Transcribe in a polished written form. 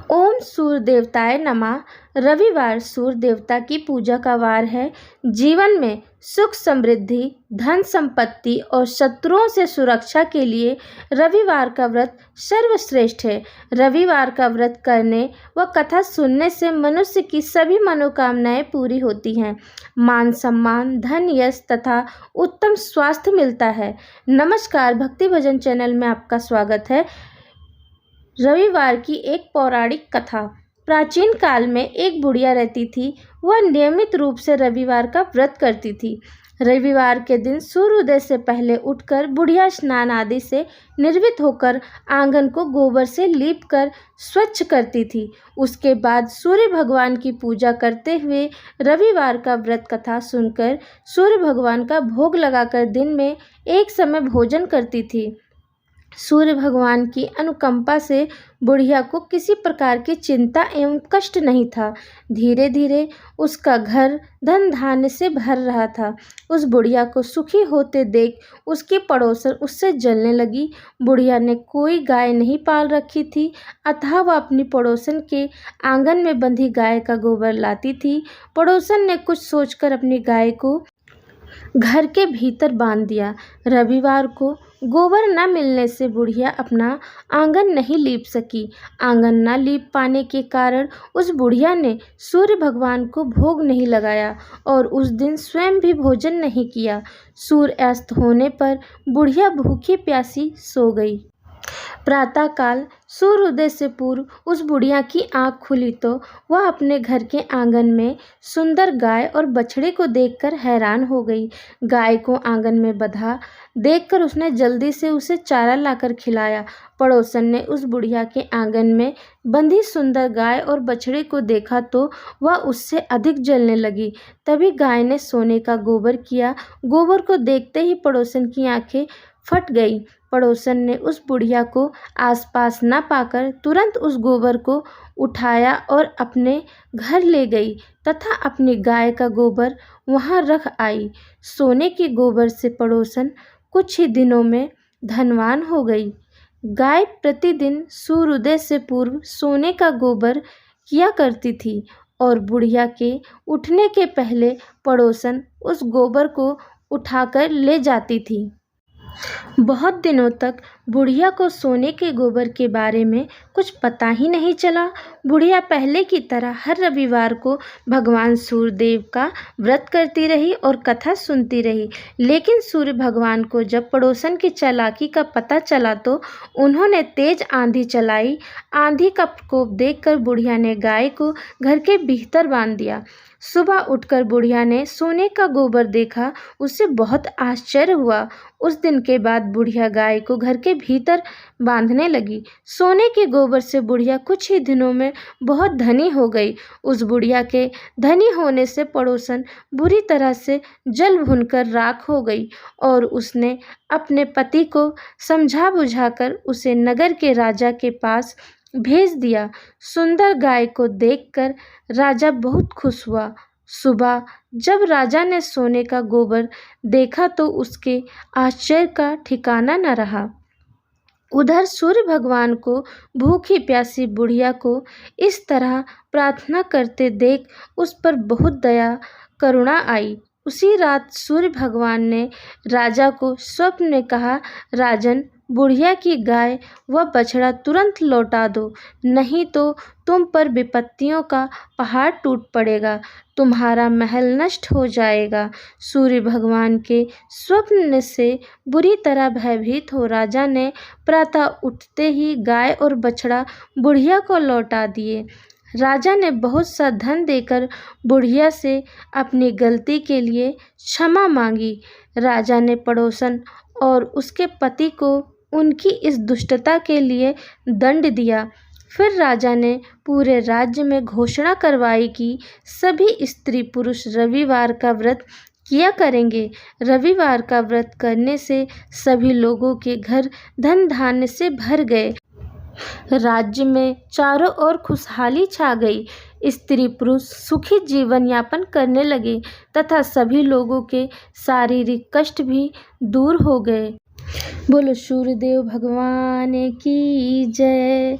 ओम सूर्य देवताय नमः। रविवार सूर्य देवता की पूजा का वार है। जीवन में सुख समृद्धि, धन संपत्ति और शत्रुओं से सुरक्षा के लिए रविवार का व्रत सर्वश्रेष्ठ है। रविवार का व्रत करने व कथा सुनने से मनुष्य की सभी मनोकामनाएं पूरी होती हैं। मान सम्मान, धन, यश तथा उत्तम स्वास्थ्य मिलता है। नमस्कार, भक्ति भजन चैनल में आपका स्वागत है। रविवार की एक पौराणिक कथा। प्राचीन काल में एक बुढ़िया रहती थी। वह नियमित रूप से रविवार का व्रत करती थी। रविवार के दिन सूर्योदय से पहले उठकर बुढ़िया स्नान आदि से निर्वृत्त होकर आंगन को गोबर से लीप कर स्वच्छ करती थी। उसके बाद सूर्य भगवान की पूजा करते हुए रविवार का व्रत कथा सुनकर सूर्य भगवान का भोग लगाकर दिन में एक समय भोजन करती थी। सूर्य भगवान की अनुकंपा से बुढ़िया को किसी प्रकार की चिंता एवं कष्ट नहीं था। धीरे धीरे उसका घर धन धान्य से भर रहा था। उस बुढ़िया को सुखी होते देख उसकी पड़ोसन उससे जलने लगी। बुढ़िया ने कोई गाय नहीं पाल रखी थी, अतः वह अपनी पड़ोसन के आंगन में बंधी गाय का गोबर लाती थी। पड़ोसन ने कुछ सोचकर अपनी गाय को घर के भीतर बांध दिया। रविवार को गोबर न मिलने से बुढ़िया अपना आंगन नहीं लीप सकी। आंगन न लीप पाने के कारण उस बुढ़िया ने सूर्य भगवान को भोग नहीं लगाया और उस दिन स्वयं भी भोजन नहीं किया। सूर्य अस्त होने पर बुढ़िया भूखी प्यासी सो गई। प्रातःकाल सूर्योदय से पूर्व उस बुढ़िया की आंख खुली तो वह अपने घर के आंगन में सुंदर गाय और बछड़े को देखकर हैरान हो गई। गाय को आंगन में बंधा देखकर उसने जल्दी से उसे चारा लाकर खिलाया। पड़ोसन ने उस बुढ़िया के आंगन में बंधी सुंदर गाय और बछड़े को देखा तो वह उससे अधिक जलने लगी। तभी गाय ने सोने का गोबर किया। गोबर को देखते ही पड़ोसन की आंखें फट गई। पड़ोसन ने उस बुढ़िया को आसपास न पाकर तुरंत उस गोबर को उठाया और अपने घर ले गई तथा अपनी गाय का गोबर वहां रख आई। सोने के गोबर से पड़ोसन कुछ ही दिनों में धनवान हो गई। गाय प्रतिदिन सूर्योदय से पूर्व सोने का गोबर किया करती थी और बुढ़िया के उठने के पहले पड़ोसन उस गोबर को उठाकर ले जाती थी। बहुत दिनों तक बुढ़िया को सोने के गोबर के बारे में कुछ पता ही नहीं चला। बुढ़िया पहले की तरह हर रविवार को भगवान सूर्यदेव का व्रत करती रही और कथा सुनती रही। लेकिन सूर्य भगवान को जब पड़ोसन की चालाकी का पता चला तो उन्होंने तेज आंधी चलाई। आंधी का प्रकोप देखकर बुढ़िया ने गाय को घर के भीतर बांध दिया। सुबह उठकर बुढ़िया ने सोने का गोबर देखा। उससे बहुत आश्चर्य हुआ। उस दिन के बाद बुढ़िया गाय को घर के भीतर बांधने लगी। सोने के गोबर से बुढ़िया कुछ ही दिनों में बहुत धनी हो गई। उस बुढ़िया के धनी होने से पड़ोसन बुरी तरह से जल भुनकर राख हो गई और उसने अपने पति को समझा बुझाकर उसे नगर के राजा के पास भेज दिया। सुंदर गाय को देखकर राजा बहुत खुश हुआ। सुबह जब राजा ने सोने का गोबर देखा तो उसके आश्चर्य का ठिकाना न रहा। उधर सूर्य भगवान को भूखी प्यासी बुढ़िया को इस तरह प्रार्थना करते देख उस पर बहुत दया करुणा आई। उसी रात सूर्य भगवान ने राजा को स्वप्न में कहा, राजन, बुढ़िया की गाय व बछड़ा तुरंत लौटा दो, नहीं तो तुम पर विपत्तियों का पहाड़ टूट पड़ेगा, तुम्हारा महल नष्ट हो जाएगा। सूर्य भगवान के स्वप्न से बुरी तरह भयभीत हो राजा ने प्रातः उठते ही गाय और बछड़ा बुढ़िया को लौटा दिए। राजा ने बहुत सा धन देकर बुढ़िया से अपनी गलती के लिए क्षमा मांगी। राजा ने पड़ोसन और उसके पति को उनकी इस दुष्टता के लिए दंड दिया। फिर राजा ने पूरे राज्य में घोषणा करवाई कि सभी स्त्री पुरुष रविवार का व्रत किया करेंगे। रविवार का व्रत करने से सभी लोगों के घर धन धान्य से भर गए। राज्य में चारों ओर खुशहाली छा गई। स्त्री पुरुष सुखी जीवन यापन करने लगे तथा सभी लोगों के शारीरिक कष्ट भी दूर हो गए। बोलो सूर्यदेव भगवान की जय।